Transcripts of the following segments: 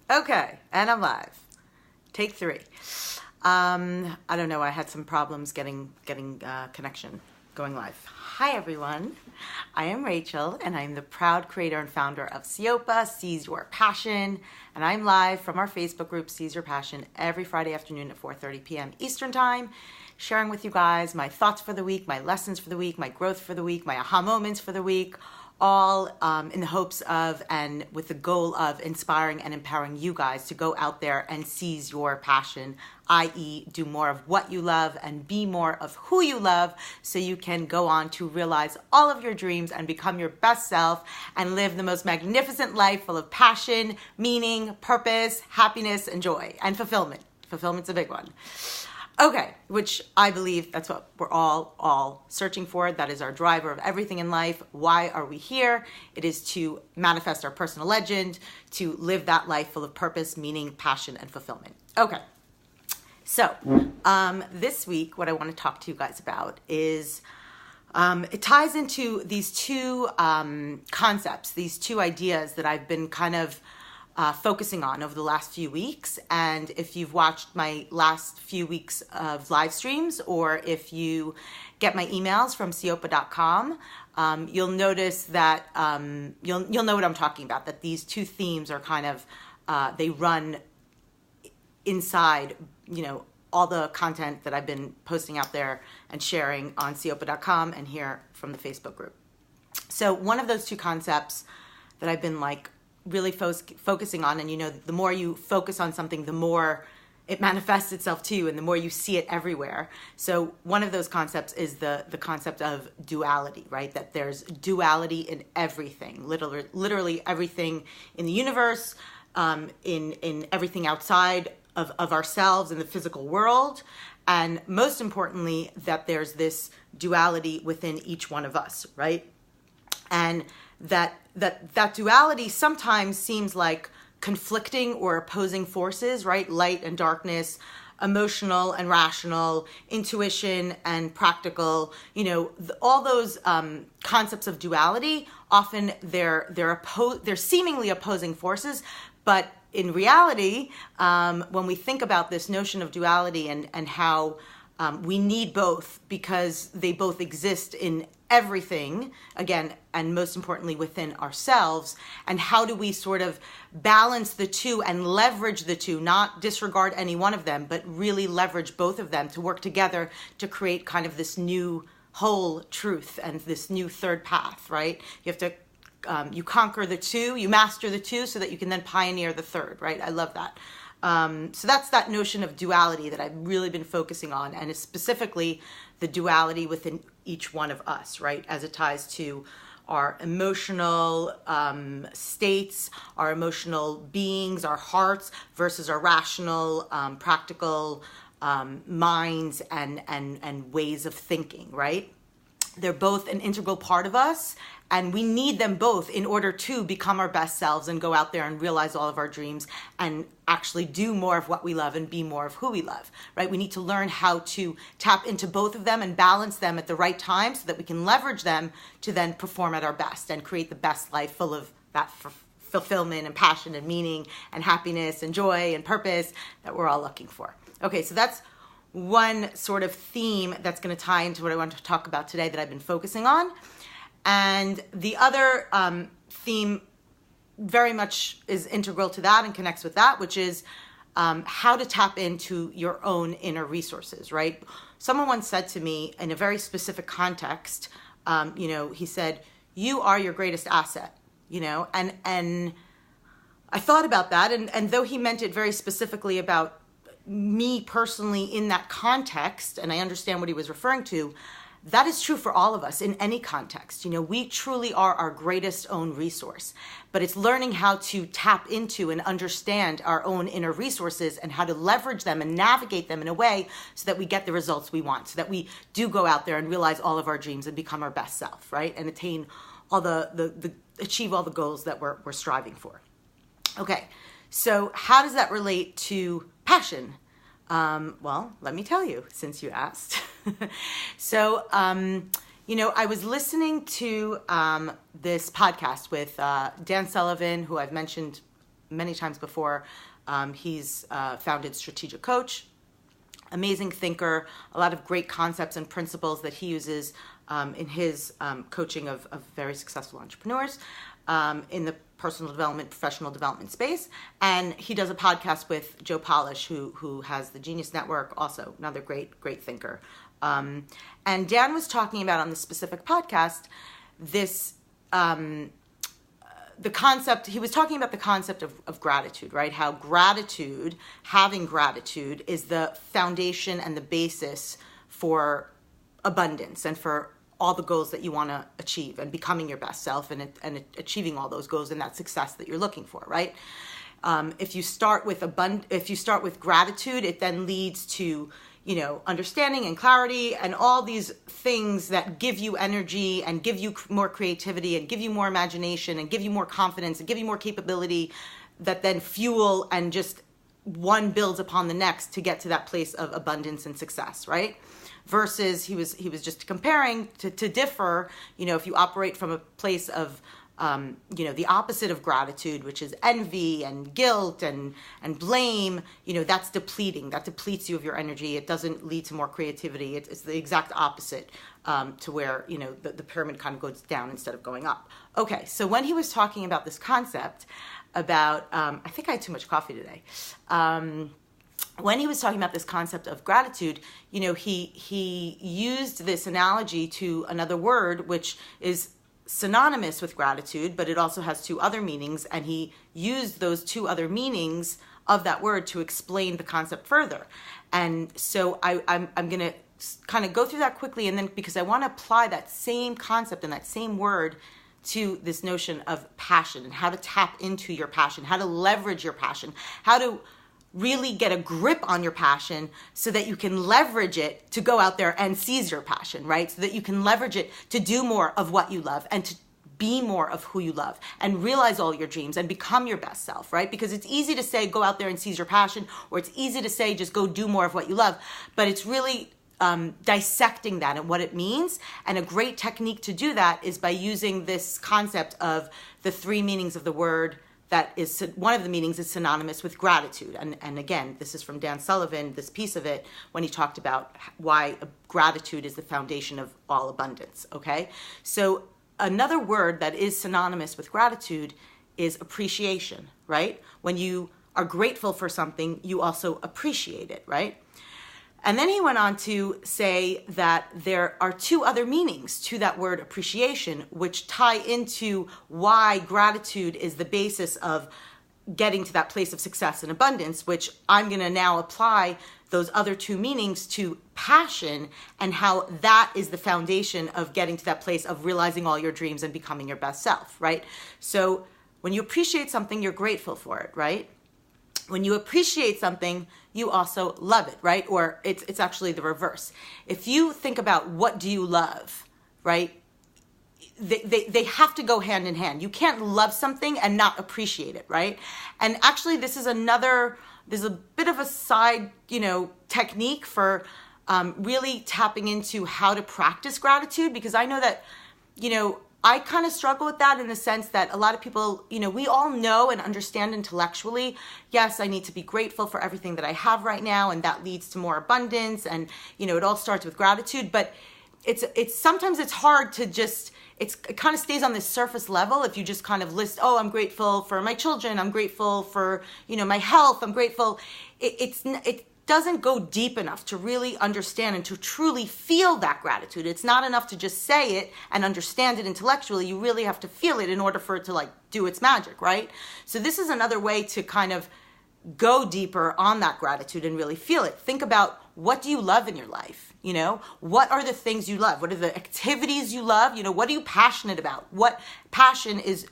Okay, and I'm live. Take 3. I don't know. I had some problems getting connection going live. Hi, everyone. I am Rachel, and I'm the proud creator and founder of Siopa, Seize Your Passion, and I'm live from our Facebook group, Seize Your Passion, every Friday afternoon at 4:30 p.m. Eastern Time, sharing with you guys my thoughts for the week, my lessons for the week, my growth for the week, my aha moments for the week, all in the hopes of and with the goal of inspiring and empowering you guys to go out there and seize your passion, i.e. do more of what you love and be more of who you love so you can go on to realize all of your dreams and become your best self and live the most magnificent life full of passion, meaning, purpose, happiness, and joy, and fulfillment. Fulfillment's a big one. Okay, which I believe that's what we're all searching for. That is our driver of everything in life. Why are we here? It is to manifest our personal legend, to live that life full of purpose, meaning, passion, and fulfillment. Okay, so this week, what I want to talk to you guys about is it ties into these two concepts, these two ideas that I've been kind of focusing on over the last few weeks. And if you've watched my last few weeks of live streams, or if you get my emails from siopa.com, you'll notice that you'll know what I'm talking about, that these two themes are kind of, they run inside, all the content that I've been posting out there and sharing on siopa.com and here from the Facebook group. So one of those two concepts that I've been really focusing on, and the more you focus on something, the more it manifests itself to you and the more you see it everywhere. So one of those concepts is the concept of duality, right? That there's duality in everything, literally everything in the universe, in everything outside of ourselves in the physical world, and most importantly, that there's this duality within each one of us, right? And that duality sometimes seems like conflicting or opposing forces, right? Light and darkness, emotional and rational, intuition and practical. All those concepts of duality, often they're seemingly opposing forces, but in reality, when we think about this notion of duality and how we need both because they both exist in everything, again, and most importantly within ourselves, and how do we sort of balance the two and leverage the two, not disregard any one of them, but really leverage both of them to work together to create kind of this new whole truth and this new third path, right? You have to you conquer the two, you master the two so that you can then pioneer the third, right? I love that. So that's that notion of duality that I've really been focusing on, and it's specifically the duality within each one of us, right? As it ties to our emotional states, our emotional beings, our hearts versus our rational, practical minds and ways of thinking, right? They're both an integral part of us, and we need them both in order to become our best selves and go out there and realize all of our dreams and actually do more of what we love and be more of who we love, right? We need to learn how to tap into both of them and balance them at the right time so that we can leverage them to then perform at our best and create the best life full of that fulfillment and passion and meaning and happiness and joy and purpose that we're all looking for. Okay, so that's one sort of theme that's going to tie into what I want to talk about today that I've been focusing on. And the other theme very much is integral to that and connects with that, which is how to tap into your own inner resources, right? Someone once said to me in a very specific context, he said, you are your greatest asset, and I thought about that. And though he meant it very specifically about me personally in that context, and I understand what he was referring to, that is true for all of us in any context. We truly are our greatest own resource, but it's learning how to tap into and understand our own inner resources and how to leverage them and navigate them in a way so that we get the results we want, so that we do go out there and realize all of our dreams and become our best self, right? And attain all achieve all the goals that we're striving for. Okay, so how does that relate to passion? Well, let me tell you, since you asked. So, I was listening to this podcast with Dan Sullivan, who I've mentioned many times before. He's founded Strategic Coach, amazing thinker, a lot of great concepts and principles that he uses in his coaching of very successful entrepreneurs in the personal development, professional development space. And he does a podcast with Joe Polish, who has the Genius Network, also another great thinker. And Dan was talking about on this specific podcast, the concept, he was talking about the concept of gratitude, right? How gratitude, having gratitude, is the foundation and the basis for abundance and for all the goals that you want to achieve and becoming your best self and achieving all those goals and that success that you're looking for, right? If you start with gratitude, it then leads to, understanding and clarity and all these things that give you energy and give you more creativity and give you more imagination and give you more confidence and give you more capability that then fuel and just one builds upon the next to get to that place of abundance and success, right? Versus he was just comparing to differ, if you operate from a place of the opposite of gratitude, which is envy and guilt and blame, that's depleting. That depletes you of your energy. It doesn't lead to more creativity. It's the exact opposite to where, the pyramid kind of goes down instead of going up. Okay, so when he was talking about this concept about, I think I had too much coffee today. When he was talking about this concept of gratitude, he used this analogy to another word, which is synonymous with gratitude, but it also has two other meanings, and he used those two other meanings of that word to explain the concept further. And so I'm going to kind of go through that quickly, and then because I want to apply that same concept and that same word to this notion of passion and how to tap into your passion, how to leverage your passion, how to really get a grip on your passion so that you can leverage it to go out there and seize your passion, right? So that you can leverage it to do more of what you love and to be more of who you love and realize all your dreams and become your best self, right? Because it's easy to say, go out there and seize your passion, or it's easy to say, just go do more of what you love. But it's really dissecting that and what it means. And a great technique to do that is by using this concept of the three meanings of the word. That is, one of the meanings is synonymous with gratitude. And again, this is from Dan Sullivan, this piece of it, when he talked about why gratitude is the foundation of all abundance, okay? So another word that is synonymous with gratitude is appreciation, right? When you are grateful for something, you also appreciate it, right? And then he went on to say that there are two other meanings to that word appreciation, which tie into why gratitude is the basis of getting to that place of success and abundance, which I'm going to now apply those other two meanings to passion and how that is the foundation of getting to that place of realizing all your dreams and becoming your best self, right? So when you appreciate something, you're grateful for it, right? When you appreciate something, you also love it, right? Or it's actually the reverse. If you think about what do you love, right? They have to go hand in hand. You can't love something and not appreciate it, right? And actually, there's a bit of a side, technique for really tapping into how to practice gratitude, because I know that, I kind of struggle with that in the sense that a lot of people, we all know and understand intellectually, yes, I need to be grateful for everything that I have right now, and that leads to more abundance, and, it all starts with gratitude, but sometimes it's hard to just, it kind of stays on this surface level if you just kind of list, I'm grateful for my children, I'm grateful for, my health, I'm grateful. It doesn't go deep enough to really understand and to truly feel that gratitude. It's not enough to just say it and understand it intellectually. You really have to feel it in order for it to do its magic, right? So this is another way to kind of go deeper on that gratitude and really feel it. Think about, what do you love in your life? What are the things you love? What are the activities you love? What are you passionate about? What passion is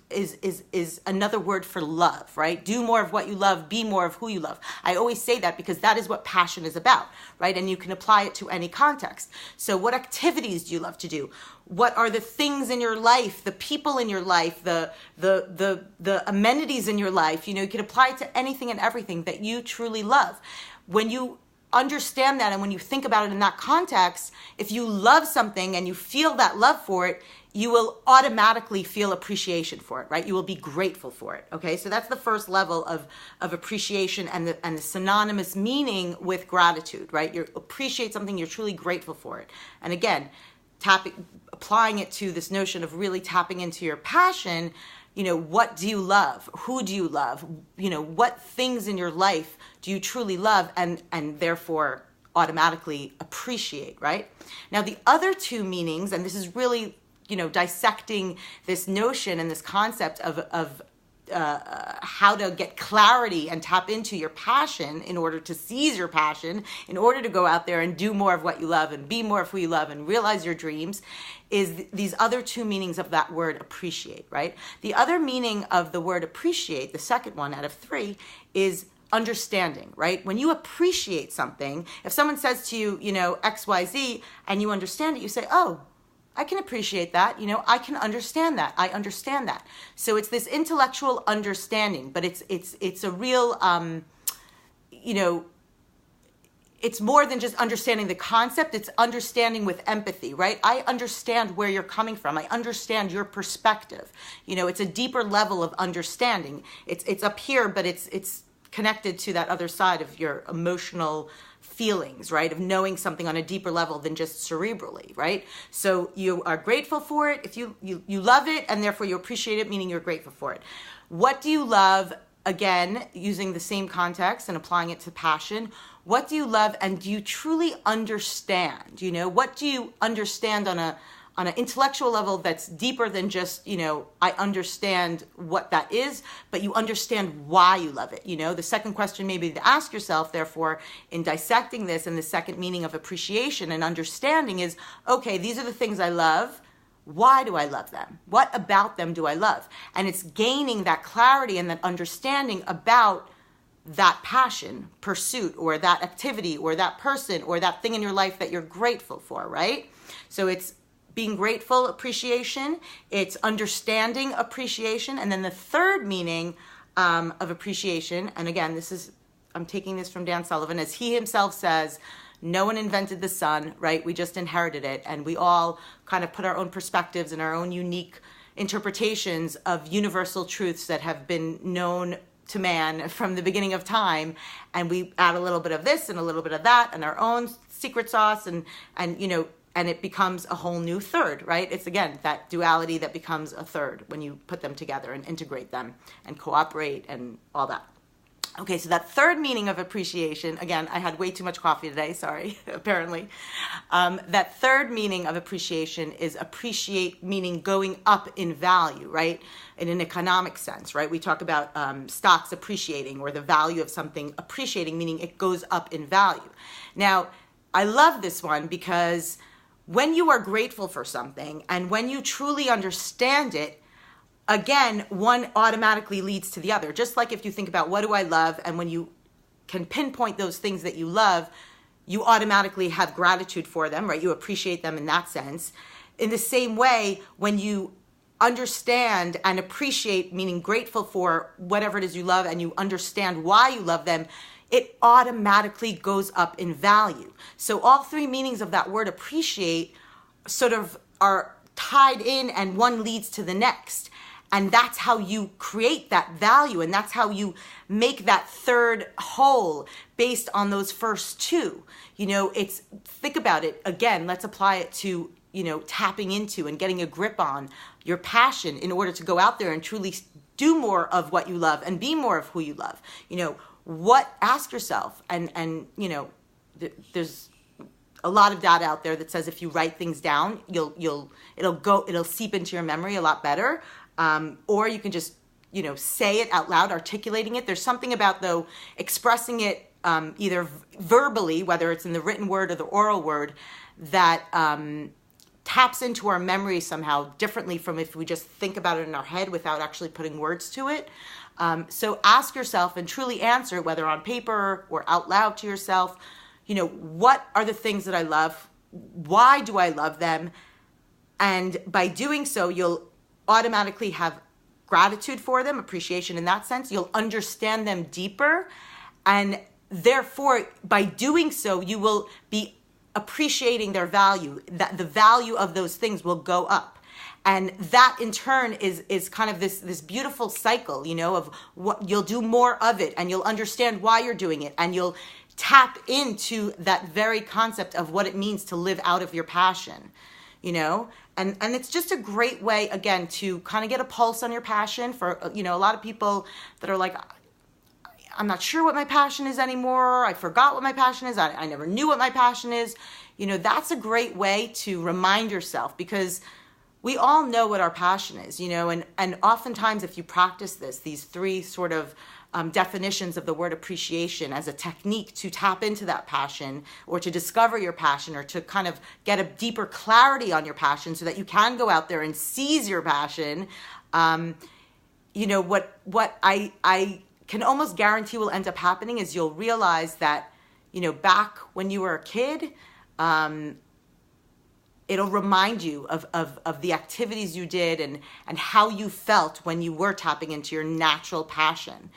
another word for love, right? Do more of what you love, be more of who you love. I always say that because that is what passion is about, right? And you can apply it to any context. So what activities do you love to do? What are the things in your life, the people in your life, the amenities in your life? You can apply it to anything and everything that you truly love. When you understand that and when you think about it in that context, if you love something and you feel that love for it, you will automatically feel appreciation for it, right? You will be grateful for it, okay? So that's the first level of appreciation and the synonymous meaning with gratitude, right? You appreciate something, you're truly grateful for it. And again, applying it to this notion of really tapping into your passion, what do you love? Who do you love? What things in your life do you truly love and therefore automatically appreciate, right? Now, the other two meanings, and this is really dissecting this notion and this concept of how to get clarity and tap into your passion in order to seize your passion, in order to go out there and do more of what you love and be more of who you love and realize your dreams, is these other two meanings of that word appreciate, right? The other meaning of the word appreciate, the second one out of three, is understanding, right? When you appreciate something, if someone says to you, XYZ, and you understand it, you say, oh, I can appreciate that. I can understand that. I understand that. So it's this intellectual understanding, but it's a real, it's more than just understanding the concept. It's understanding with empathy, right? I understand where you're coming from. I understand your perspective. It's a deeper level of understanding. It's up here, but it's connected to that other side of your emotional feelings, right? Of knowing something on a deeper level than just cerebrally, right? So you are grateful for it. If you love it and therefore you appreciate it, meaning you're grateful for it. What do you love? Again, using the same context and applying it to passion. What do you love and do you truly understand? What do you understand on an intellectual level that's deeper than just, I understand what that is, but you understand why you love it. The second question maybe to ask yourself, therefore, in dissecting this, and the second meaning of appreciation and understanding is, okay, these are the things I love. Why do I love them? What about them do I love? And it's gaining that clarity and that understanding about that passion, pursuit, or that activity, or that person, or that thing in your life that you're grateful for, right? So it's being grateful, appreciation, it's understanding appreciation, and then the third meaning of appreciation, and again, I'm taking this from Dan Sullivan, as he himself says, no one invented the sun, right? We just inherited it, and we all kind of put our own perspectives and our own unique interpretations of universal truths that have been known to man from the beginning of time, and we add a little bit of this and a little bit of that and our own secret sauce, and it becomes a whole new third, right? It's, again, that duality that becomes a third when you put them together and integrate them and cooperate and all that. Okay, so that third meaning of appreciation, again, I had way too much coffee today, sorry, apparently. That third meaning of appreciation is appreciate, meaning going up in value, right? In an economic sense, right? We talk about stocks appreciating, or the value of something appreciating, meaning it goes up in value. Now, I love this one because when you are grateful for something and when you truly understand it, again, one automatically leads to the other. Just like if you think about what do I love, and when you can pinpoint those things that you love, you automatically have gratitude for them, right? You appreciate them in that sense. In the same way, when you understand and appreciate, meaning grateful for whatever it is you love, and you understand why you love them, it automatically goes up in value. So all three meanings of that word appreciate sort of are tied in, and one leads to the next. And that's how you create that value, and that's how you make that third whole based on those first two. Think about it. Again, let's apply it to, tapping into and getting a grip on your passion in order to go out there and truly do more of what you love and be more of who you love. Ask yourself, and there's a lot of data out there that says if you write things down, it'll seep into your memory a lot better. Or you can just, say it out loud, articulating it. There's something about, though, expressing it either verbally, whether it's in the written word or the oral word, that taps into our memory somehow differently from if we just think about it in our head without actually putting words to it. So ask yourself and truly answer, whether on paper or out loud to yourself, what are the things that I love? Why do I love them? And by doing so, you'll automatically have gratitude for them, appreciation in that sense. You'll understand them deeper. And therefore, by doing so, you will be appreciating their value. That the value of those things will go up. And that in turn is kind of this beautiful cycle, you know, of what you'll do more of it, and you'll understand why you're doing it, and you'll tap into that very concept of what it means to live out of your passion, you know? And it's just a great way, again, to kind of get a pulse on your passion. For, you know, a lot of people that are like, I'm not sure what my passion is anymore. I forgot what my passion is. I never knew what my passion is. You know, that's a great way to remind yourself, because we all know what our passion is, you know, and oftentimes if you practice these three sort of definitions of the word appreciation as a technique to tap into that passion, or to discover your passion, or to kind of get a deeper clarity on your passion so that you can go out there and seize your passion, you know, what I can almost guarantee will end up happening is you'll realize that, you know, back when you were a kid, it'll remind you of the activities you did and how you felt when you were tapping into your natural passion.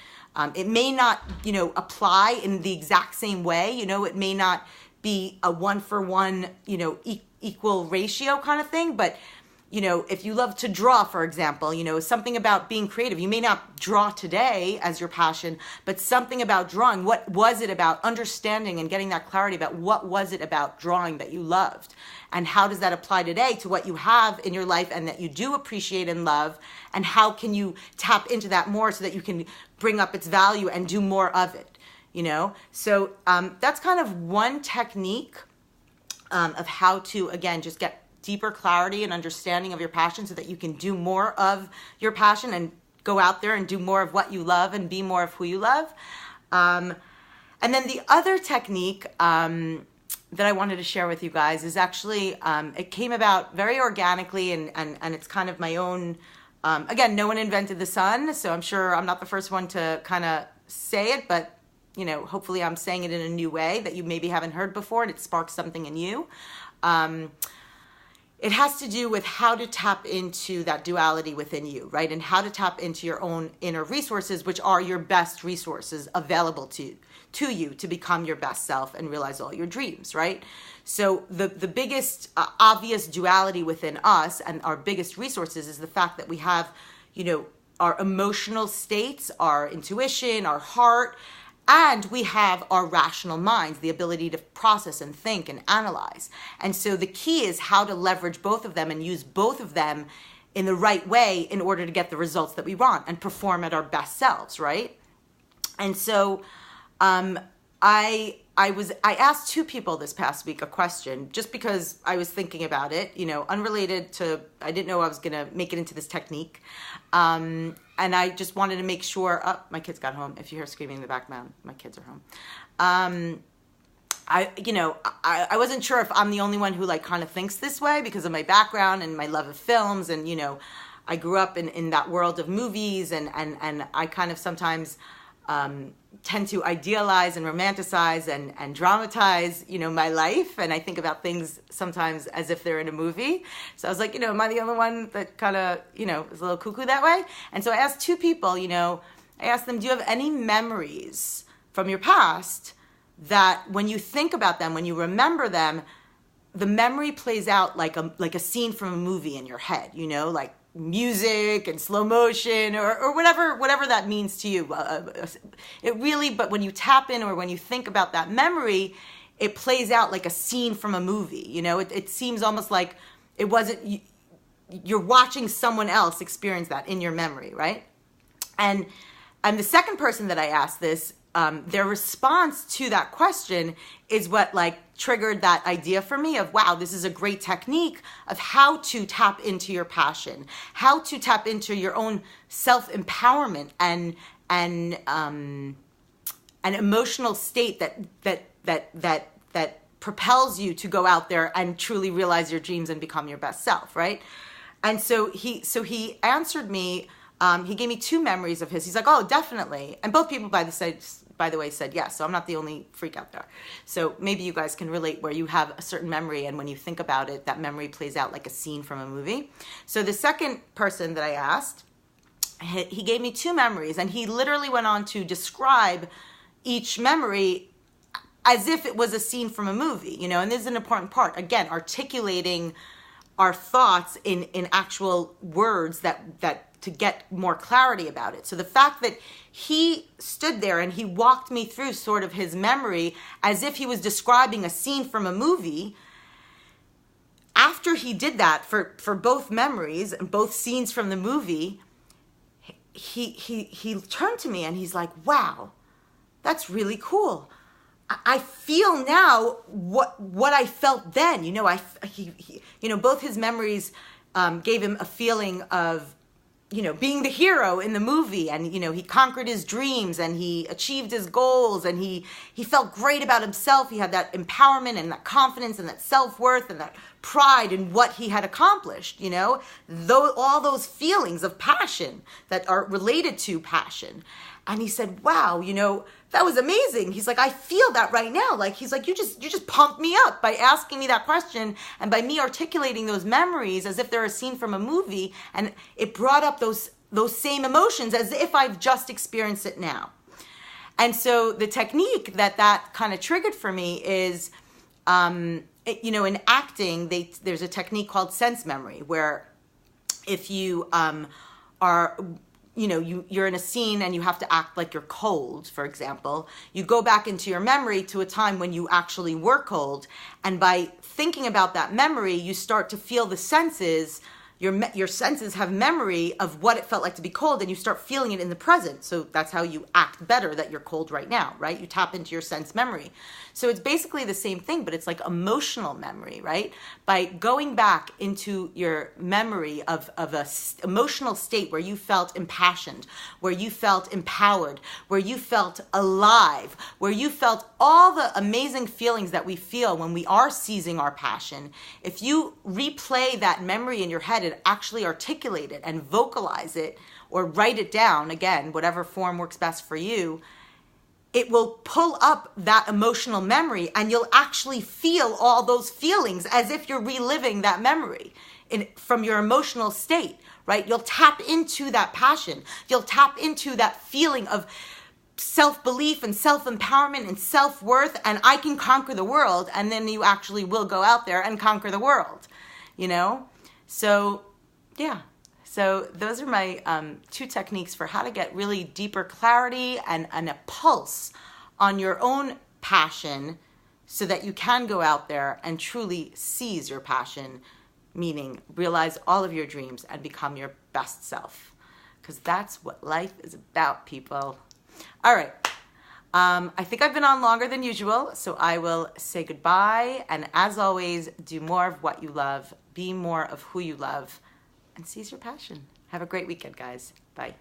It may not, you know, apply in the exact same way. You know, it may not be a 1-for-1, you know, equal ratio kind of thing. But, you know, if you love to draw, for example, you know, something about being creative. You may not draw today as your passion, but something about drawing. What was it about understanding and getting that clarity about what was it about drawing that you loved? And how does that apply today to what you have in your life and that you do appreciate and love? And how can you tap into that more so that you can bring up its value and do more of it, you know? So that's kind of one technique of how to, again, just get deeper clarity and understanding of your passion so that you can do more of your passion and go out there and do more of what you love and be more of who you love. And then the other technique that I wanted to share with you guys is actually, it came about very organically, and it's kind of my own, again, no one invented the sun, so I'm sure I'm not the first one to kind of say it, but, you know, hopefully I'm saying it in a new way that you maybe haven't heard before, and it sparks something in you. It has to do with how to tap into that duality within you, right? And how to tap into your own inner resources, which are your best resources available to you to become your best self and realize all your dreams, right? So the biggest obvious duality within us and our biggest resources is the fact that we have, you know, our emotional states, our intuition, our heart, and we have our rational minds, the ability to process and think and analyze. And so the key is how to leverage both of them and use both of them in the right way in order to get the results that we want and perform at our best selves, right? And so I asked two people this past week a question just because I was thinking about it, you know, unrelated to, I didn't know I was going to make it into this technique. And I just wanted to make sure, my kids got home. If you hear screaming in the background, my kids are home. I wasn't sure if I'm the only one who like kind of thinks this way because of my background and my love of films. And, you know, I grew up in that world of movies and I kind of sometimes tend to idealize and romanticize and dramatize, you know, my life. And I think about things sometimes as if they're in a movie. So I was like, you know, am I the only one that kind of, you know, is a little cuckoo that way? And so I asked two people, you know, I asked them, do you have any memories from your past that when you think about them, when you remember them, the memory plays out like a scene from a movie in your head, you know, like music and slow motion or whatever that means to you. It really, but when you tap in or when you think about that memory, it plays out like a scene from a movie. You know, it seems almost like it wasn't, you're watching someone else experience that in your memory, right? And the second person that I asked this, their response to that question is what like triggered that idea for me of, wow, this is a great technique of how to tap into your passion, how to tap into your own self-empowerment and an emotional state that propels you to go out there and truly realize your dreams and become your best self, right? And so he answered me. He gave me two memories of his. He's like, oh, definitely. And both people, by the way, said yes. So I'm not the only freak out there. So maybe you guys can relate where you have a certain memory and when you think about it, that memory plays out like a scene from a movie. So the second person that I asked, he gave me two memories and he literally went on to describe each memory as if it was a scene from a movie, you know, and this is an important part. Again, articulating our thoughts in actual words that to get more clarity about it. So the fact that he stood there and he walked me through sort of his memory as if he was describing a scene from a movie. After he did that for both memories and both scenes from the movie, he turned to me and he's like, wow, that's really cool. I feel now what I felt then. You know, both his memories gave him a feeling of, you know, being the hero in the movie, and, you know, he conquered his dreams and he achieved his goals, and he felt great about himself. He had that empowerment and that confidence and that self-worth and that pride in what he had accomplished, you know, all those feelings of passion that are related to passion. And he said, wow, you know, that was amazing. He's like, I feel that right now. Like, he's like, you just pumped me up by asking me that question and by me articulating those memories as if they're a scene from a movie. And it brought up those same emotions as if I've just experienced it now. And so the technique that kind of triggered for me is, you know, in acting, there's a technique called sense memory, where if you are, you know, you're in a scene and you have to act like you're cold, for example, you go back into your memory to a time when you actually were cold. And by thinking about that memory, you start to feel the senses. Your senses have memory of what it felt like to be cold, and you start feeling it in the present. So that's how you act better that you're cold right now, right? You tap into your sense memory. So it's basically the same thing, but it's like emotional memory, right? By going back into your memory of a emotional state where you felt impassioned, where you felt empowered, where you felt alive, where you felt all the amazing feelings that we feel when we are seizing our passion. If you replay that memory in your head and actually articulate it and vocalize it or write it down, again, whatever form works best for you, it will pull up that emotional memory, and you'll actually feel all those feelings as if you're reliving that memory from your emotional state, right? You'll tap into that passion. You'll tap into that feeling of self-belief and self-empowerment and self-worth, and I can conquer the world. And then you actually will go out there and conquer the world, you know? So, yeah. So those are my 2 techniques for how to get really deeper clarity and a pulse on your own passion so that you can go out there and truly seize your passion, meaning realize all of your dreams and become your best self. Because that's what life is about, people. All right. I think I've been on longer than usual, so I will say goodbye. And as always, do more of what you love, be more of who you love, and seize your passion. Have a great weekend, guys. Bye.